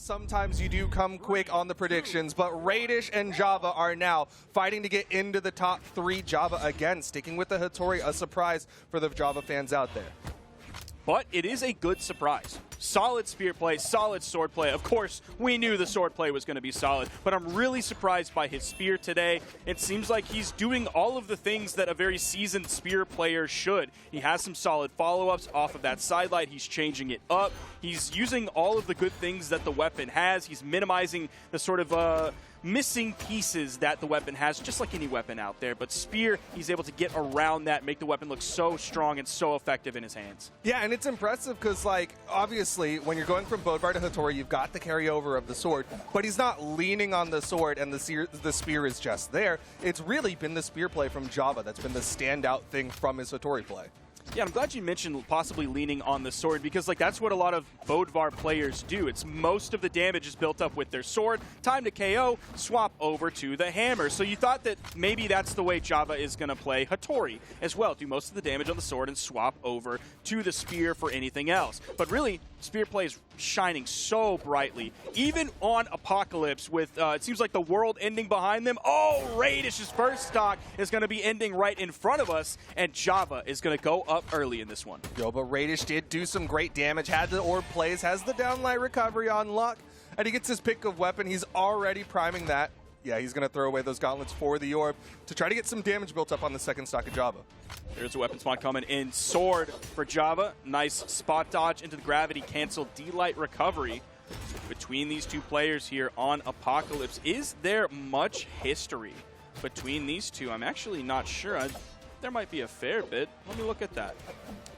sometimes you do come quick on the predictions, but Raydish and Java are now fighting to get into the top 3. Java again sticking with the Hattori, a surprise for the Java fans out there. But it is a good surprise. Solid spear play, solid sword play. Of course, we knew the sword play was going to be solid, but I'm really surprised by his spear today. It seems like he's doing all of the things that a very seasoned spear player should. He has some solid follow-ups off of that sidelight. He's changing it up. He's using all of the good things that the weapon has. He's minimizing the sort of missing pieces that the weapon has, just like any weapon out there. But spear, he's able to get around that, make the weapon look so strong and so effective in his hands. Yeah, and it's impressive because, like, obviously, when you're going from Bodvar to Hattori, you've got the carryover of the sword, but he's not leaning on the sword and the spear is just there. It's really been the spear play from Java that's been the standout thing from his Hattori play. Yeah, I'm glad you mentioned possibly leaning on the sword because that's what a lot of Bodvar players do. It's most of the damage is built up with their sword. Time to KO, swap over to the hammer. So you thought that maybe that's the way Java is going to play Hattori as well. Do most of the damage on the sword and swap over to the spear for anything else. But really, spear play is shining so brightly. Even on Apocalypse with, it seems like the world ending behind them. Oh, Raydish's first stock is going to be ending right in front of us, and Java is going to go up early in this one. Yo, but Raydish did do some great damage, had the orb plays, has the downlight recovery on luck, and he gets his pick of weapon. He's already priming that. Yeah, he's going to throw away those gauntlets for the orb to try to get some damage built up on the second stock of Java. There's a weapon spawn coming in. Sword for Java. Nice spot dodge into the gravity cancel. D-light recovery between these two players here on Apocalypse. Is there much history between these two? I'm actually not sure. There might be a fair bit. Let me look at that.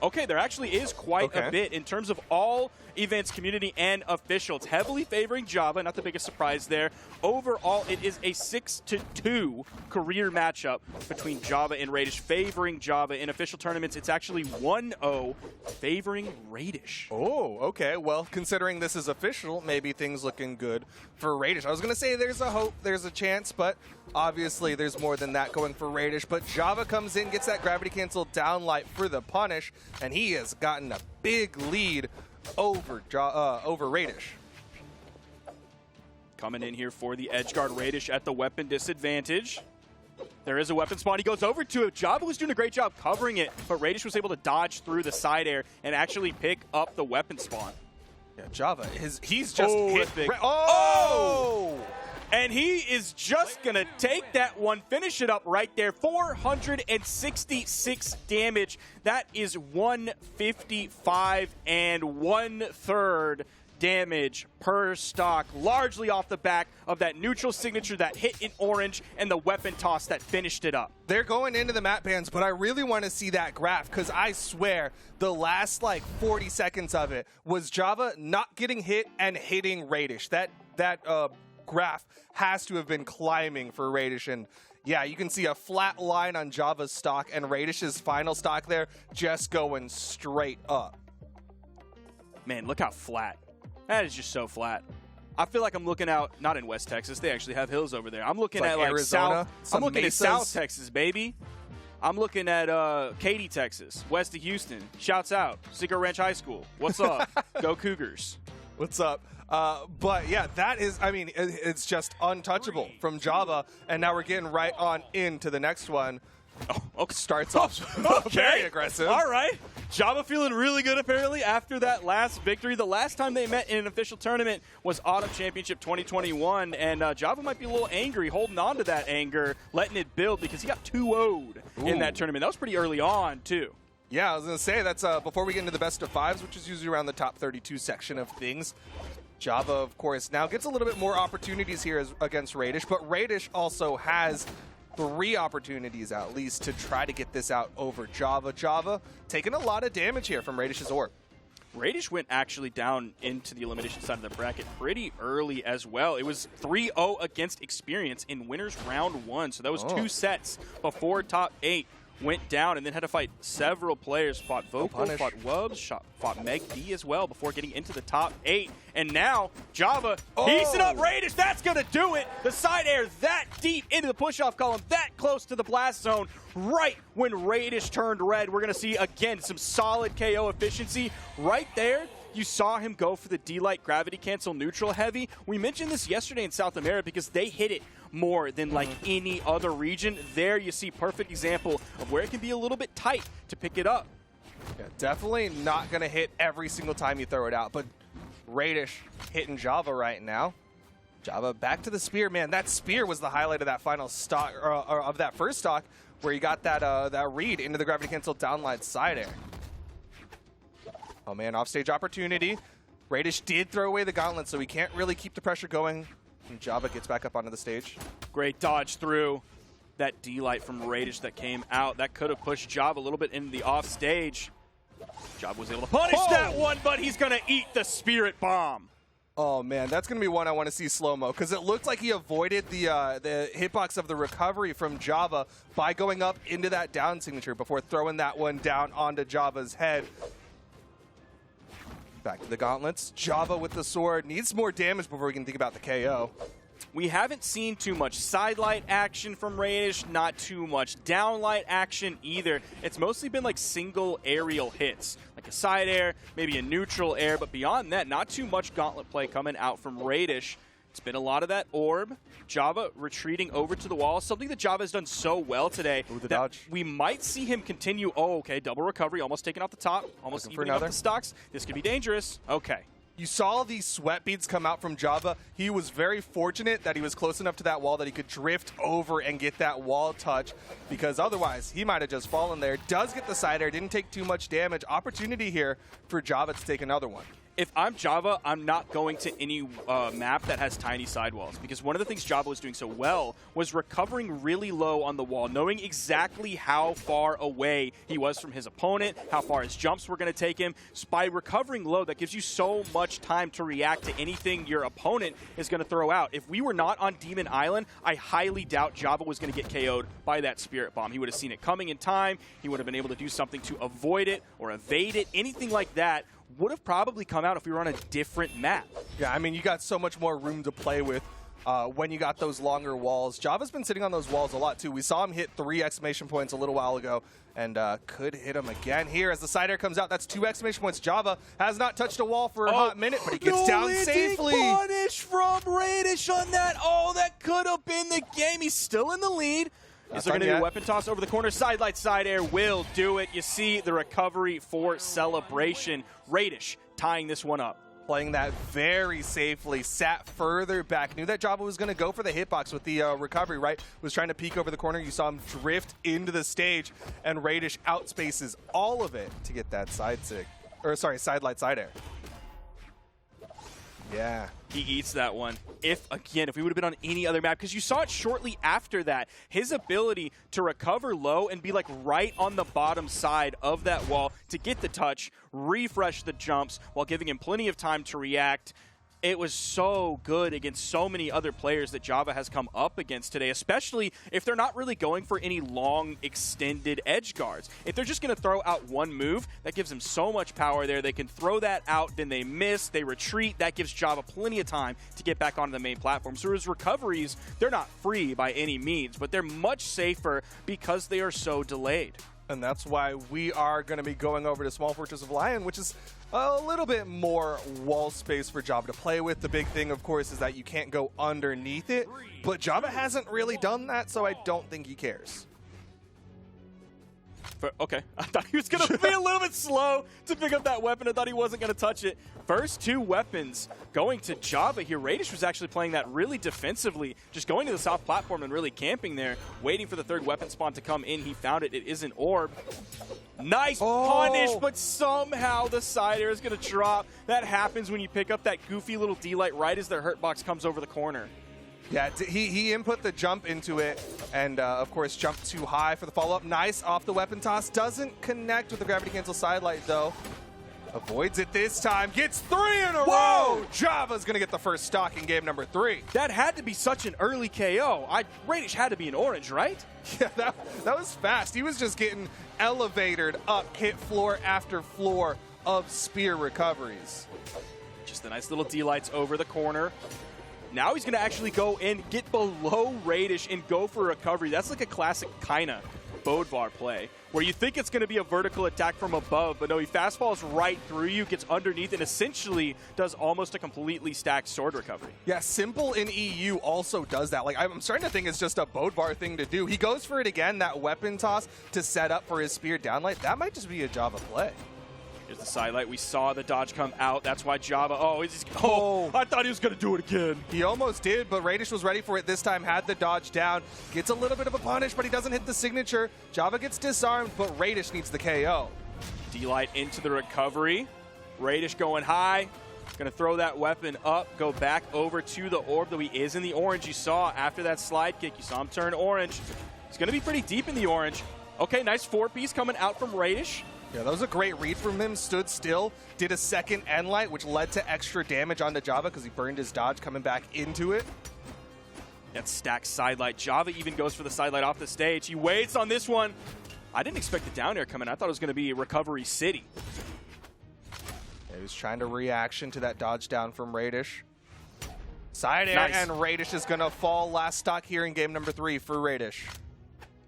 Okay, there actually is quite a bit in terms of all events, community, and official. It's heavily favoring Java, not the biggest surprise there. Overall, it is a 6-2 career matchup between Java and Raydish, favoring Java. In official tournaments, it's actually 1-0 favoring Raydish. Oh, okay. Well, considering this is official, maybe things looking good for Raydish. I was going to say there's a hope, there's a chance, but obviously there's more than that going for Raydish. But Java comes in, gets that gravity cancel downlight for the punish, and he has gotten a big lead over Raydish. Coming in here for the edge guard, Raydish at the weapon disadvantage. There is a weapon spawn. He goes over to it. Java was doing a great job covering it, but Raydish was able to dodge through the side air and actually pick up the weapon spawn. Yeah, Java, he's just hit big. Oh! And he is just going to take that one, finish it up right there. 466 damage. That is 155 and 1/3 damage per stock, largely off the back of that neutral signature that hit in orange and the weapon toss that finished it up. They're going into the map bans, but I really want to see that graph because I swear the last like 40 seconds of it was Java not getting hit and hitting Raydish. That graph has to have been climbing for Raydish, and yeah, you can see a flat line on Java's stock and Raydish's final stock there just going straight up. Man, look how flat. That is just so flat. I feel like I'm looking out, not in West Texas, they actually have hills over there. I'm looking at like Arizona, South, I'm looking at South Texas, baby. I'm looking at Katy, Texas, west of Houston. Shouts out, Cedar Ranch High School. What's up? Go Cougars. What's up? But yeah, that is, I mean, it's just untouchable from Java. And now we're getting right on into the next one. Oh, okay. Starts off very aggressive. All right. Java feeling really good, apparently, after that last victory. The last time they met in an official tournament was Autumn Championship 2021, and Java might be a little angry, holding on to that anger, letting it build, because he got 2-0'd in that tournament. That was pretty early on, too. Yeah, I was going to say, that's before we get into the best of fives, which is usually around the top 32 section of things. Java, of course, now gets a little bit more opportunities here against Raydish, but Raydish also has 3 opportunities at least to try to get this out over Java. Java taking a lot of damage here from Raydish's orb. Raydish went actually down into the elimination side of the bracket pretty early as well. It was 3-0 against Experience in winners round 1, so that was 2 sets before top 8 went down, and then had to fight several players. Fought Vocal, fought Wubs, fought Meg D as well before getting into the top 8. And now Java piecing up Raydish. That's going to do it. The side air that deep into the push-off column, that close to the blast zone. Right when Raydish turned red, we're going to see, again, some solid KO efficiency right there. You saw him go for the D-Light gravity cancel neutral heavy. We mentioned this yesterday in South America because they hit it more than like any other region. There you see perfect example of where it can be a little bit tight to pick it up. Yeah, definitely not going to hit every single time you throw it out, but Raydish hitting Java right now. Java back to the spear, man. That spear was the highlight of that final stock, or of that first stock, where he got that that read into the gravity cancel downline side air. Oh man, offstage opportunity. Raydish did throw away the gauntlet, so he can't really keep the pressure going. And Java gets back up onto the stage. Great dodge through that D-Light from Raydish that came out. That could have pushed Java a little bit into the offstage. Java was able to punish that one, but he's going to eat the Spirit Bomb. Oh man, that's going to be one I want to see slow-mo, because it looked like he avoided the hitbox of the recovery from Java by going up into that down signature before throwing that one down onto Java's head. Back to the gauntlets. Java with the sword needs more damage before we can think about the KO. We haven't seen too much sidelight action from Raydish, not too much downlight action either. It's mostly been like single aerial hits, like a side air, maybe a neutral air, but beyond that, not too much gauntlet play coming out from Raydish. It's been a lot of that orb. Java retreating over to the wall, something that Java has done so well today. Ooh, the that dodge. We might see him continue. Oh, okay, double recovery, almost taken off the top, almost evening up the stocks. This could be dangerous. Okay. You saw these sweat beads come out from Java. He was very fortunate that he was close enough to that wall that he could drift over and get that wall touch, because otherwise he might have just fallen there. Does get the side air, didn't take too much damage. Opportunity here for Java to take another one. If I'm Java, I'm not going to any map that has tiny sidewalls, because one of the things Java was doing so well was recovering really low on the wall, knowing exactly how far away he was from his opponent, how far his jumps were going to take him. So by recovering low, that gives you so much time to react to anything your opponent is going to throw out. If we were not on Demon Island, I highly doubt Java was going to get KO'd by that Spirit Bomb. He would have seen it coming in time. He would have been able to do something to avoid it or evade it. Anything like that would have probably come out if we were on a different map. Yeah, I mean, you got so much more room to play with when you got those longer walls. Java's been sitting on those walls a lot, too. We saw him hit 3 exclamation points a little while ago, and could hit him again here as the side air comes out. That's 2 exclamation points. Java has not touched a wall for a hot minute, but he gets down safely. Punish from Raydish on that. Oh, that could have been the game. He's still in the lead. Is there going to be a weapon toss over the corner? Sidelight side air will do it. You see the recovery for Celebration. Raydish tying this one up. Playing that very safely, sat further back. Knew that Java was going to go for the hitbox with the recovery, right? Was trying to peek over the corner. You saw him drift into the stage, and Raydish outspaces all of it to get that sidelight side air. Yeah. He eats that one. If we would have been on any other map, because you saw it shortly after that, his ability to recover low and be like right on the bottom side of that wall to get the touch, refresh the jumps while giving him plenty of time to react. It was so good against so many other players that Java has come up against today, especially if they're not really going for any long, extended edge guards. If they're just going to throw out one move, that gives them so much power there. They can throw that out, then they miss, they retreat. That gives Java plenty of time to get back onto the main platform. So his recoveries, they're not free by any means, but they're much safer because they are so delayed. And that's why we are going to be going over to Small Fortress of Lion, which is a little bit more wall space for Java to play with. The big thing, of course, is that you can't go underneath it, but Java hasn't really done that, so I don't think he cares. Okay, I thought he was going to be a little bit slow to pick up that weapon. I thought he wasn't going to touch it. First 2 weapons going to Java here. Raydish was actually playing that really defensively, just going to the south platform and really camping there, waiting for the 3rd weapon spawn to come in. He found it. It is an orb. Nice punish, but somehow the side air is going to drop. That happens when you pick up that goofy little D-Light right as their hurt box comes over the corner. Yeah, he input the jump into it, and of course jumped too high for the follow-up. Nice off the weapon toss. Doesn't connect with the gravity cancel sidelight, though. Avoids it this time. Gets 3 in a row. Java's going to get the first stock in game number 3. That had to be such an early KO. Raydish had to be an orange, right? Yeah, that was fast. He was just getting elevated up, hit floor after floor of spear recoveries. Just a nice little D-Lights over the corner. Now he's going to actually go in, get below Raydish, and go for a recovery. That's like a classic Kaina Bodvar play, where you think it's going to be a vertical attack from above, but no, he fastballs right through you, gets underneath, and essentially does almost a completely stacked sword recovery. Yeah, Simple in EU also does that. Like, I'm starting to think it's just a Bodvar thing to do. He goes for it again, that weapon toss to set up for his spear downlight. That might just be a Java play. Here's the sidelight. We saw the dodge come out. That's why Java, I thought he was going to do it again. He almost did, but Raydish was ready for it this time, had the dodge down. Gets a little bit of a punish, but he doesn't hit the signature. Java gets disarmed, but Raydish needs the KO. D-Light into the recovery. Raydish going high. Going to throw that weapon up, go back over to the orb, though he is in the orange. You saw after that slide kick, you saw him turn orange. He's going to be pretty deep in the orange. Okay, nice 4-piece coming out from Raydish. Yeah, that was a great read from him. Stood still, did a second end light, which led to extra damage onto Java because he burned his dodge coming back into it. That stacked sidelight. Java even goes for the sidelight off the stage. He waits on this one. I didn't expect the down air coming. I thought it was going to be Recovery City. Yeah, he was trying to reaction to that dodge down from Raydish. Side air, Nice. and Raydish is going to fall. Last stock here in game number 3 for Raydish.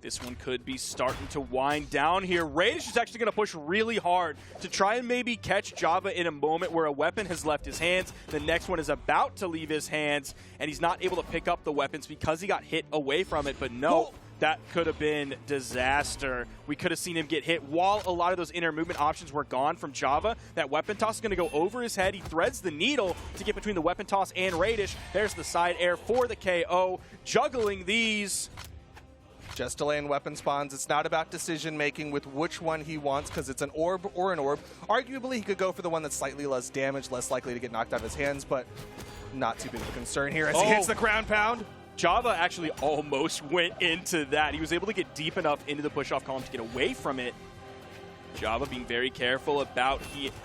This one could be starting to wind down here. Raydish is actually going to push really hard to try and maybe catch Java in a moment where a weapon has left his hands. The next one is about to leave his hands, and he's not able to pick up the weapons because he got hit away from it. But no, that could have been disaster. We could have seen him get hit while a lot of those inner movement options were gone from Java. That weapon toss is going to go over his head. He threads the needle to get between the weapon toss and Raydish. There's the side air for the KO. Juggling these. Just delaying weapon spawns. It's not about decision making with which one he wants because it's an orb or an orb. Arguably, he could go for the one that's slightly less damage, less likely to get knocked out of his hands, but not too big of a concern here as he hits the ground pound. Java actually almost went into that. He was able to get deep enough into the push-off column to get away from it. Java being very careful about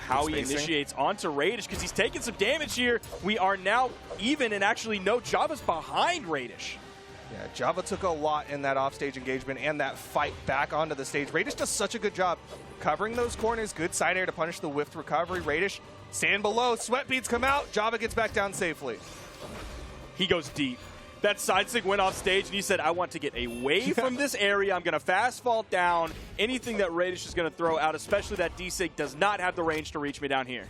how he initiates onto Raydish because he's taking some damage here. We are now even, and actually no, Java's behind Raydish. Yeah, Java took a lot in that offstage engagement and that fight back onto the stage. Raydish does such a good job covering those corners. Good side air to punish the whiffed recovery. Raydish stand below. Sweat beads come out. Java gets back down safely. He goes deep. That side sig went off stage, and he said, I want to get away from this area. I'm going to fast fall down. Anything that Raydish is going to throw out, especially that D-Sig, does not have the range to reach me down here.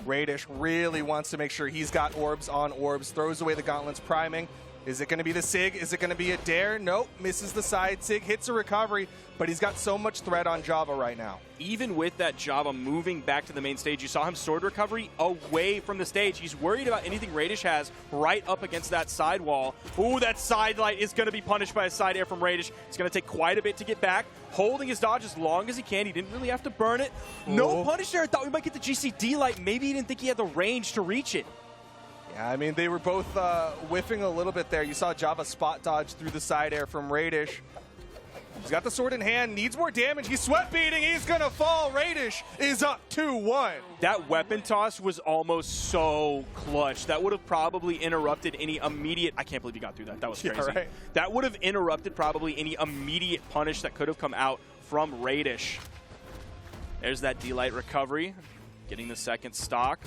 Raydish really wants to make sure he's got orbs on orbs. Throws away the gauntlets priming. Is it going to be the Sig? Is it going to be a dare? Nope. Misses the side Sig. Hits a recovery, but he's got so much threat on Java right now. Even with that Java moving back to the main stage, you saw him sword recovery away from the stage. He's worried about anything Raydish has right up against that side wall. Ooh, that side light is going to be punished by a side air from Raydish. It's going to take quite a bit to get back. Holding his dodge as long as he can. He didn't really have to burn it. No punish there. I thought we might get the GCD light. Maybe he didn't think he had the range to reach it. Yeah, I mean, they were both whiffing a little bit there. You saw Java spot dodge through the side air from Raydish. He's got the sword in hand, needs more damage. He's sweat beating. He's going to fall. Raydish is up 2-1. That weapon toss was almost so clutch. That would have probably interrupted any immediate... I can't believe he got through that. That was crazy. Yeah, right. That would have interrupted probably any immediate punish that could have come out from Raydish. There's that D-Light recovery. Getting the second stock.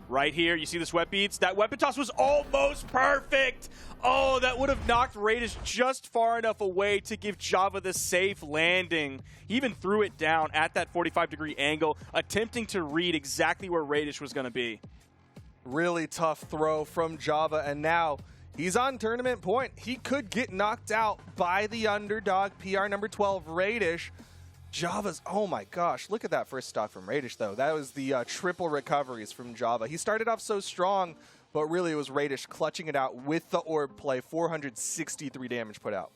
Right here, you see the sweat beads? That weapon toss was almost perfect! Oh, that would have knocked Raydish just far enough away to give Java the safe landing. He even threw it down at that 45-degree angle, attempting to read exactly where Raydish was going to be. Really tough throw from Java, and now he's on tournament point. He could get knocked out by the underdog, PR number 12, Raydish. Java's, oh my gosh, look at that first stock from Raydish, though. That was the triple recoveries from Java. He started off so strong, but really it was Raydish clutching it out with the orb play, 463 damage put out.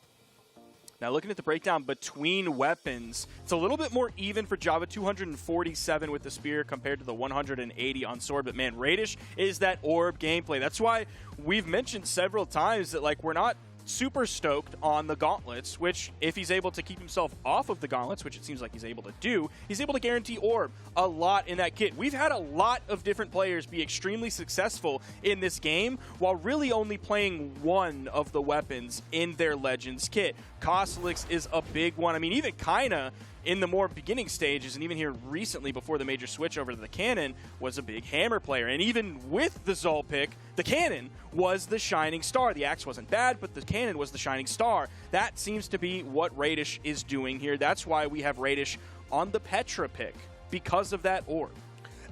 Now looking at the breakdown between weapons, it's a little bit more even for Java, 247 with the spear compared to the 180 on sword. But man, Raydish is that orb gameplay. That's why we've mentioned several times that like we're not super stoked on the gauntlets, which if he's able to keep himself off of the gauntlets, which it seems like he's able to do, he's able to guarantee orb a lot in that kit. We've had a lot of different players be extremely successful in this game while really only playing one of the weapons in their Legends kit. Kostelix is a big one. I mean, even Kaina in the more beginning stages, and even here recently before the major switch over to the Cannon, was a big hammer player. And even with the Zol pick, the Cannon was the shining star. The Axe wasn't bad, but the Cannon was the shining star. That seems to be what Raydish is doing here. That's why we have Raydish on the Petra pick, because of that orb.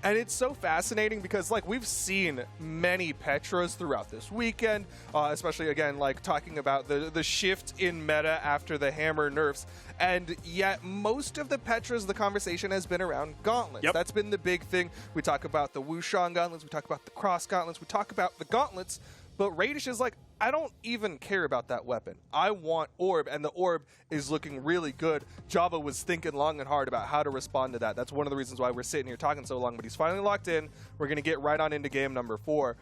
And it's so fascinating because, like, we've seen many Petras throughout this weekend, especially, again, like, talking about the shift in meta after the hammer nerfs. And yet, most of the Petras, the conversation has been around gauntlets. Yep. That's been the big thing. We talk about the Wushang gauntlets, we talk about the cross gauntlets, we talk about the gauntlets, but Raydish is like, I don't even care about that weapon. I want orb, and the orb is looking really good. Java was thinking long and hard about how to respond to that. That's one of the reasons why we're sitting here talking so long, but he's finally locked in. We're going to get right on into game number 4.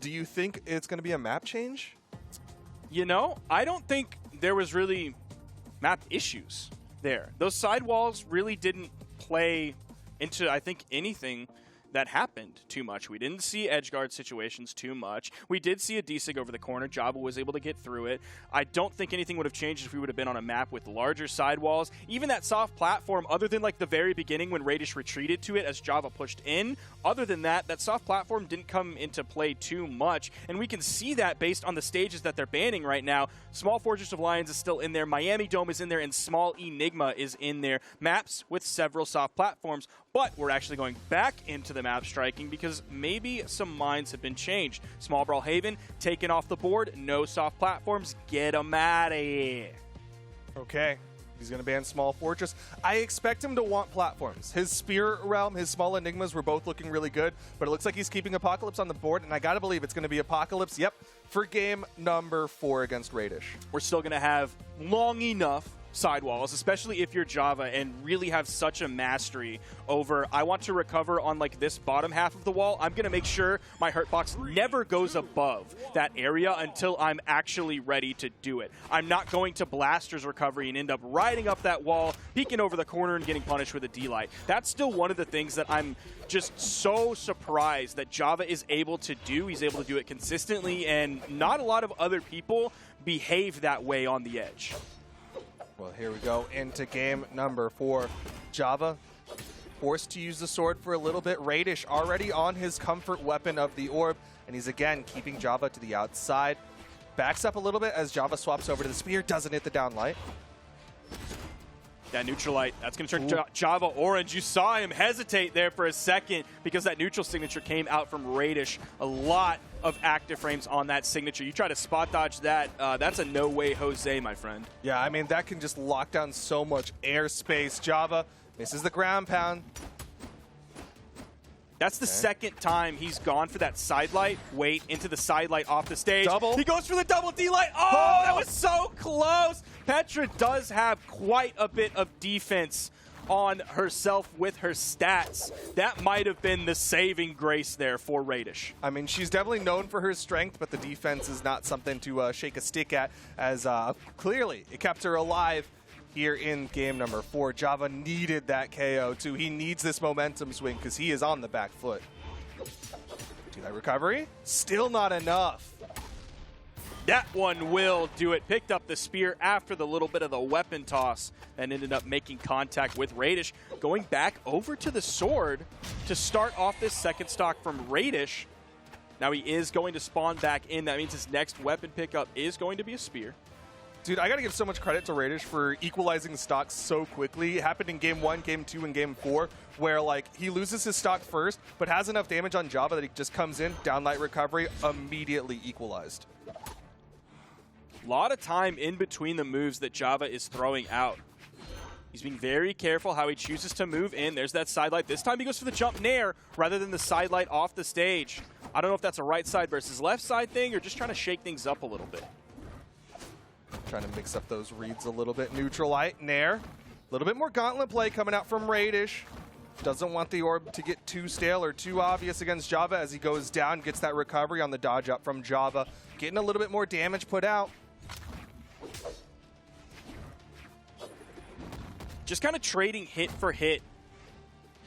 Do you think it's going to be a map change? You know, I don't think there was really map issues there. Those sidewalls really didn't play into, I think, anything that happened too much. We didn't see edgeguard situations too much. We did see a D-Sig over the corner. Java was able to get through it. I don't think anything would have changed if we would have been on a map with larger sidewalls. Even that soft platform, other than like the very beginning when Raydish retreated to it as Java pushed in, other than that, that soft platform didn't come into play too much. And we can see that based on the stages that they're banning right now. Small Fortress of Lions is still in there. Miami Dome is in there, and Small Enigma is in there. Maps with several soft platforms. But we're actually going back into the map striking because maybe some minds have been changed. Small Brawlhalla taken off the board. No soft platforms. Get them out of here. Okay. He's going to ban Small Fortress. I expect him to want platforms. His Spear Realm, his Small Enigmas were both looking really good, but it looks like he's keeping Apocalypse on the board, and I got to believe it's going to be Apocalypse, yep, for game number 4 against Raydish. We're still going to have long enough sidewalls, especially if you're Java and really have such a mastery over, I want to recover on like this bottom half of the wall. I'm going to make sure my hurt box never goes above that area until I'm actually ready to do it. I'm not going to Blaster's recovery and end up riding up that wall, peeking over the corner and getting punished with a D-Light. That's still one of the things that I'm just so surprised that Java is able to do. He's able to do it consistently, and not a lot of other people behave that way on the edge. Well, here we go into game number 4. Java forced to use the sword for a little bit. Raydish already on his comfort weapon of the orb, and he's again keeping Java to the outside. Backs up a little bit as Java swaps over to the spear, doesn't hit the downlight. That neutral light, that's going to turn Java orange. You saw him hesitate there for a second because that neutral signature came out from Raydish. A lot of active frames on that signature. You try to spot dodge that, that's a no way Jose, my friend. Yeah, I mean, that can just lock down so much airspace. Java misses the ground pound. That's the second time he's gone for that side light. Wait, into the side light off the stage. Double. He goes for the double D-Light. Oh, that was so close. Petra does have quite a bit of defense on herself with her stats. That might have been the saving grace there for Raydish. I mean, she's definitely known for her strength, but the defense is not something to shake a stick at, as clearly it kept her alive here in game number 4. Java needed that KO too. He needs this momentum swing because he is on the back foot. Do that recovery? Still not enough. That one will do it. Picked up the spear after the little bit of the weapon toss and ended up making contact with Raydish. Going back over to the sword to start off this second stock from Raydish. Now he is going to spawn back in. That means his next weapon pickup is going to be a spear. Dude, I got to give so much credit to Raydish for equalizing stocks so quickly. It happened in game 1, game 2, and game 4, where like he loses his stock first, but has enough damage on Java that he just comes in, downlight recovery, immediately equalized. A lot of time in between the moves that Java is throwing out. He's being very careful how he chooses to move in. There's that side light. This time he goes for the jump nair rather than the side light off the stage. I don't know if that's a right side versus left side thing or just trying to shake things up a little bit. Trying to mix up those reads a little bit. Neutral light, nair. A little bit more gauntlet play coming out from Raydish. Doesn't want the orb to get too stale or too obvious against Java as he goes down, gets that recovery on the dodge up from Java. Getting a little bit more damage put out. Just kind of trading hit for hit.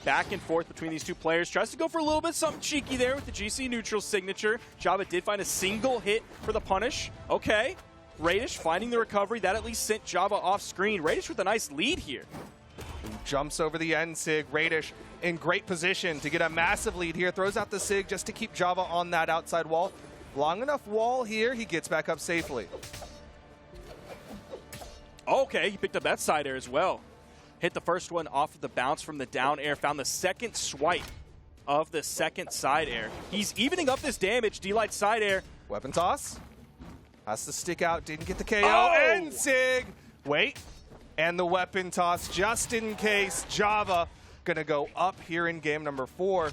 Back and forth between these two players. Tries to go for a little bit something cheeky there with the GC neutral signature. Java did find a single hit for the punish. Okay. Raydish finding the recovery. That at least sent Java off screen. Raydish with a nice lead here. He jumps over the end sig. Raydish in great position to get a massive lead here. Throws out the sig just to keep Java on that outside wall. Long enough wall here. He gets back up safely. Okay, he picked up that side air as well. Hit the first one off of the bounce from the down air. Found the second swipe of the second side air. He's evening up this damage. D-Light side air. Weapon toss. Has to stick out. Didn't get the KO. Oh! And sig. Wait. And the weapon toss just in case. Java going to go up here in game number 4.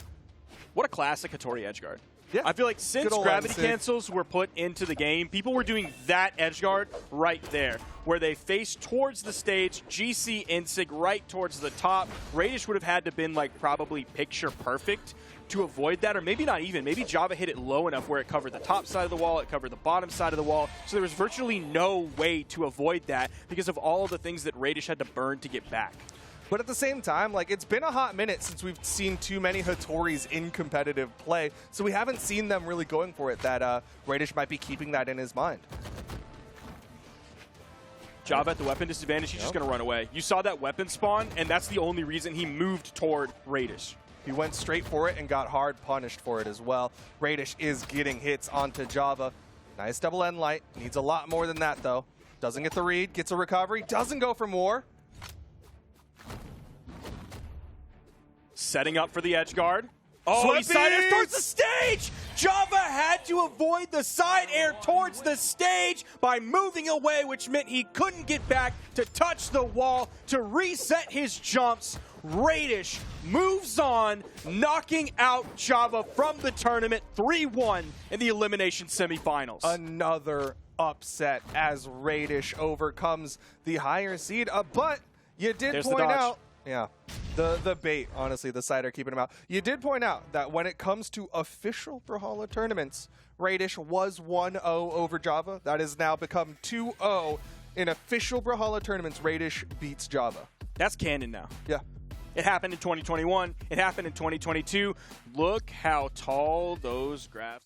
What a classic Hattori edgeguard. Yeah. I feel like since Good old gravity N-sig. cancels were put into the game, people were doing that edgeguard right there, where they face towards the stage, GC Insig right towards the top. Raydish would have had to been like probably picture perfect to avoid that, or maybe not even. Maybe Java hit it low enough where it covered the top side of the wall, it covered the bottom side of the wall, so there was virtually no way to avoid that because of all of the things that Raydish had to burn to get back. But at the same time, like, it's been a hot minute since we've seen too many Hattoris in competitive play, so we haven't seen them really going for it. That Raydish might be keeping that in his mind. Java at the weapon disadvantage, he's just going to run away. You saw that weapon spawn, and that's the only reason he moved toward Raydish. He went straight for it and got hard punished for it as well. Raydish is getting hits onto Java. Nice double end light. Needs a lot more than that, though. Doesn't get the read, gets a recovery, doesn't go for more. Setting up for the edge guard. Oh, he Swippies! side air towards the stage! Java had to avoid the side air towards the stage by moving away, which meant he couldn't get back to touch the wall to reset his jumps. Raydish moves on, knocking out Java from the tournament 3-1 in the elimination semifinals. Another upset as Raydish overcomes the higher seed. But you did There's the point dodge. out, yeah, the bait, honestly, the sider keeping him out. You did point out that when it comes to official Brawlhalla tournaments, Raydish was 1-0 over Java. That has now become 2-0 in official Brawlhalla tournaments. Raydish beats Java. That's canon now. Yeah. It happened in 2021. It happened in 2022. Look how tall those graphs